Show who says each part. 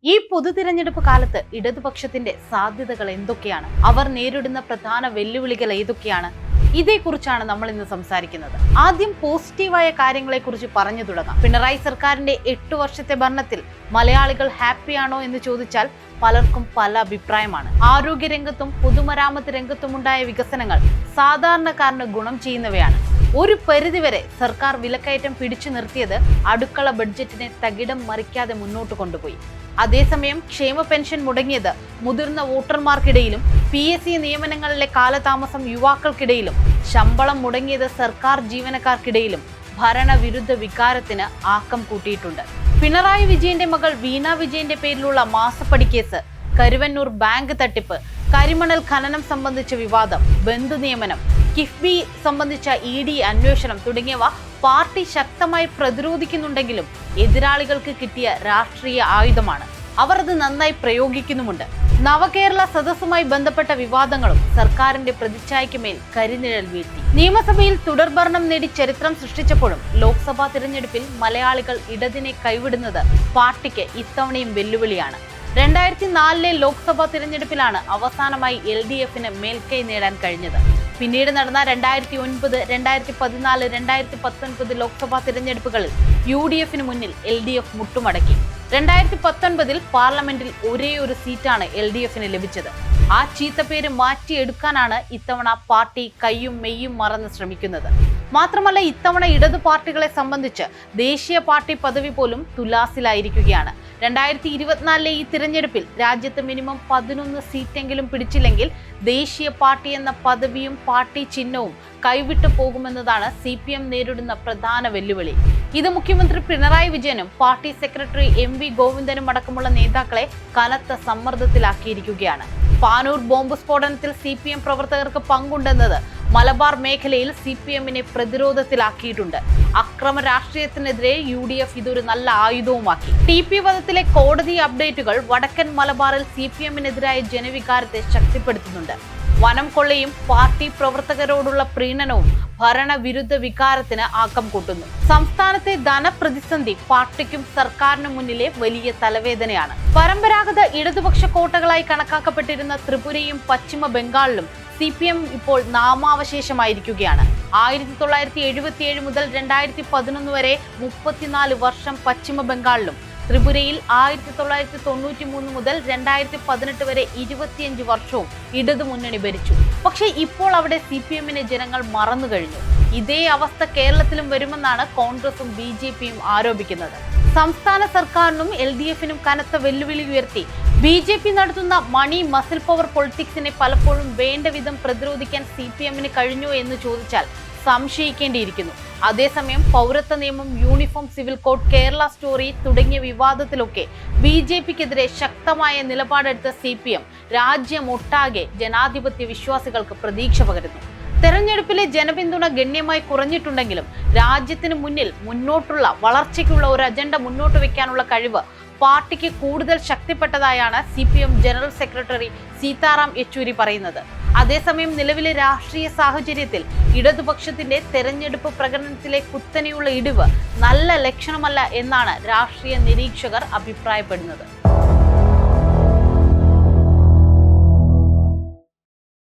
Speaker 1: ഈ പൊതുതിരഞ്ഞെടുപ്പ് കാലത്ത് ഇടതുപക്ഷത്തിന്റെ സാധ്യതകൾ എന്തൊക്കെയാണ്? അവർ നേരിടുന്ന പ്രധാന വെല്ലുവിളികൾ ഏതൊക്കെയാണ്? ഇതേക്കുറിച്ചാണ് നമ്മൾ ഇന്ന് സംസാരിക്കുന്നത്. ആദ്യം പോസിറ്റീവായ കാര്യങ്ങളെക്കുറിച്ച് പറഞ്ഞു തുടങ്ങാം. പിണറായി സർക്കാരിന്റെ 8 വർഷത്തെ ഭരണത്തിൽ മലയാളികൾ ഹാപ്പിയാണോ എന്ന് ചോദിച്ചാൽ പലർക്കും പല അഭിപ്രായമാണ്. ആരോഗ്യരംഗത്തും പൊതുമരാമത്ത് രംഗത്തുമുണ്ടായ വികസനങ്ങൾ സാധാരണക്കാരന് ഗുണം ചെയ്യുന്നവയാണ്. ഒരു പരിധിവരെ സർക്കാർ വിലക്കയറ്റം പിടിച്ചു നിർത്തിയത് അടുക്കള ബഡ്ജറ്റിനെ തകിടം മറിക്കാതെ മുന്നോട്ട് കൊണ്ടുപോയി. അതേസമയം ക്ഷേമ പെൻഷൻ മുടങ്ങിയത് മുതിർന്ന വോട്ടർമാർക്കിടയിലും PSC നിയമനങ്ങളിലെ കാലതാമസം യുവാക്കൾക്കിടയിലും ശമ്പളം മുടങ്ങിയത് സർക്കാർ ജീവനക്കാർക്കിടയിലും ഭരണവിരുദ്ധ വികാരത്തിന് ആക്കം കൂട്ടിയിട്ടുണ്ട്. പിണറായി വിജയന്റെ മകൾ വീണ വിജയന്റെ പേരിലുള്ള മാസപ്പടി കേസ്, കരുവന്നൂർ ബാങ്ക് തട്ടിപ്പ്, കരിമണൽ ഖനനം സംബന്ധിച്ച വിവാദം, ബന്ധു നിയമനം, കിഫ്ബി സംബന്ധിച്ച ED അന്വേഷണം തുടങ്ങിയവ പാർട്ടി ശക്തമായി പ്രതിരോധിക്കുന്നുണ്ടെങ്കിലും എതിരാളികൾക്ക് കിട്ടിയ രാഷ്ട്രീയ ആയുധമാണ്. അവർ അത് നന്നായി പ്രയോഗിക്കുന്നുമുണ്ട്. നവകേരള സദസ്സുമായി ബന്ധപ്പെട്ട വിവാദങ്ങളും സർക്കാരിന്റെ പ്രതിച്ഛായയ്ക്ക് മേൽ കരിനിഴൽ വീഴ്ത്തി. നിയമസഭയിൽ തുടർഭരണം നേടി ചരിത്രം സൃഷ്ടിച്ചപ്പോഴും ലോക്സഭാ തിരഞ്ഞെടുപ്പിൽ മലയാളികൾ ഇടതിനെ കൈവിടുന്നത് പാർട്ടിക്ക് ഇത്തവണയും വെല്ലുവിളിയാണ്. 2004 ലോക്സഭാ തിരഞ്ഞെടുപ്പിലാണ് അവസാനമായി LDFന് മേൽക്കൈ നേടാൻ കഴിഞ്ഞത്. പിന്നീട് നടന്ന 2009, 2014, 2019 ലോക്സഭാ തിരഞ്ഞെടുപ്പുകളിൽ UDFന് മുന്നിൽ LDF മുട്ടുമടക്കി. 2019 പാർലമെന്റിൽ ഒരേ ഒരു സീറ്റാണ് LDFന് ലഭിച്ചത്. ആ ചീത്തപ്പേര് മാറ്റിയെടുക്കാനാണ് ഇത്തവണ പാർട്ടി കയ്യും മെയ്യും മറന്ന് ശ്രമിക്കുന്നത്. മാത്രമല്ല, ഇത്തവണ ഇടതു പാർട്ടികളെ സംബന്ധിച്ച് ദേശീയ പാർട്ടി പദവി പോലും തുലാസിലായിരിക്കുകയാണ്. 2024 ഈ തിരഞ്ഞെടുപ്പിൽ രാജ്യത്ത് മിനിമം 11 സീറ്റെങ്കിലും പിടിച്ചില്ലെങ്കിൽ ദേശീയ പാർട്ടി എന്ന പദവിയും പാർട്ടി ചിഹ്നവും കൈവിട്ടു പോകുമെന്നതാണ് CPM നേരിടുന്ന പ്രധാന വെല്ലുവിളി. ഇത് മുഖ്യമന്ത്രി പിണറായി വിജയനും പാർട്ടി സെക്രട്ടറി MV ഗോവിന്ദനും അടക്കമുള്ള നേതാക്കളെ കനത്ത സമ്മർദ്ദത്തിലാക്കിയിരിക്കുകയാണ്. പാനൂർ ബോംബ് സ്ഫോടനത്തിൽ CPM പ്രവർത്തകർക്ക് പങ്കുണ്ടെന്നത് മലബാർ മേഖലയിൽ CPMനെ പ്രതിരോധത്തിലാക്കിയിട്ടുണ്ട്. അക്രമ രാഷ്ട്രീയത്തിനെതിരെ UDF ഇതൊരു നല്ല ആയുധവുമാക്കി. TP വധത്തിലെ കോടതി അപ്ഡേറ്റുകൾ വടക്കൻ മലബാറിൽ CPMനെതിരായ ജനവികാരത്തെ ശക്തിപ്പെടുത്തുന്നുണ്ട്. വനം കൊള്ളയും പാർട്ടി പ്രവർത്തകരോടുള്ള പ്രീണനവും ഭരണവിരുദ്ധ വികാരത്തിന് ആക്കം കൂട്ടുന്നു. സംസ്ഥാനത്തെ ധനപ്രതിസന്ധി പാർട്ടിക്കും സർക്കാരിനും മുന്നിലെ വലിയ തലവേദനയാണ്. പരമ്പരാഗത ഇടതുപക്ഷ കോട്ടകളായി കണക്കാക്കപ്പെട്ടിരുന്ന ത്രിപുരയും പശ്ചിമ ബംഗാളിലും CPM ഇപ്പോൾ നാമാവശേഷമായിരിക്കുകയാണ്. 1977 മുതൽ 2011 വരെ 34 വർഷം പശ്ചിമ ബംഗാളിലും, ത്രിപുരയിൽ 1993 മുതൽ 2018 വരെ 25 വർഷവും ഇടതു മുന്നണി ഭരിച്ചു. പക്ഷേ ഇപ്പോൾ അവിടെ CPMനെ ജനങ്ങൾ മറന്നു കഴിഞ്ഞു. ഇതേ അവസ്ഥ കേരളത്തിലും വരുമെന്നാണ് കോൺഗ്രസും BJPയും ആരോപിക്കുന്നത്. സംസ്ഥാന സർക്കാരിനും LDFനും കനത്ത വെല്ലുവിളി ഉയർത്തി BJP നടത്തുന്ന മണി മസിൽ പവർ പൊളിറ്റിക്സിനെ പലപ്പോഴും വേണ്ട വിധം പ്രതിരോധിക്കാൻ CPMന് കഴിഞ്ഞു എന്ന് ചോദിച്ചാൽ സംശയിക്കേണ്ടിയിരിക്കുന്നു. അതേസമയം പൗരത്വ നിയമം, uniform civil code, Kerala story തുടങ്ങിയ വിവാദത്തിലൊക്കെ BJPക്കെതിരെ ശക്തമായ നിലപാടെടുത്ത CPM രാജ്യമൊട്ടാകെ ജനാധിപത്യ വിശ്വാസികൾക്ക് പ്രതീക്ഷ പകരുന്നു. തെരഞ്ഞെടുപ്പിലെ ജനപിന്തുണ ഗണ്യമായി കുറഞ്ഞിട്ടുണ്ടെങ്കിലും രാജ്യത്തിന് മുന്നിൽ മുന്നോട്ടുള്ള വളർച്ചയ്ക്കുള്ള ഒരു അജണ്ട മുന്നോട്ട് വെക്കാനുള്ള കഴിവ് പാർട്ടിക്ക് കൂടുതൽ ശക്തിപ്പെട്ടതായാണ് CPM general secretary Sitaram Yechury പറയുന്നത്. അതേസമയം നിലവിലെ രാഷ്ട്രീയ സാഹചര്യത്തിൽ ഇടതുപക്ഷത്തിന്റെ തെരഞ്ഞെടുപ്പ് പ്രകടനത്തിലെ കുത്തനെയുള്ള ഇടിവ് നല്ല ലക്ഷണമല്ല എന്നാണ് രാഷ്ട്രീയ നിരീക്ഷകർ അഭിപ്രായപ്പെടുന്നത്.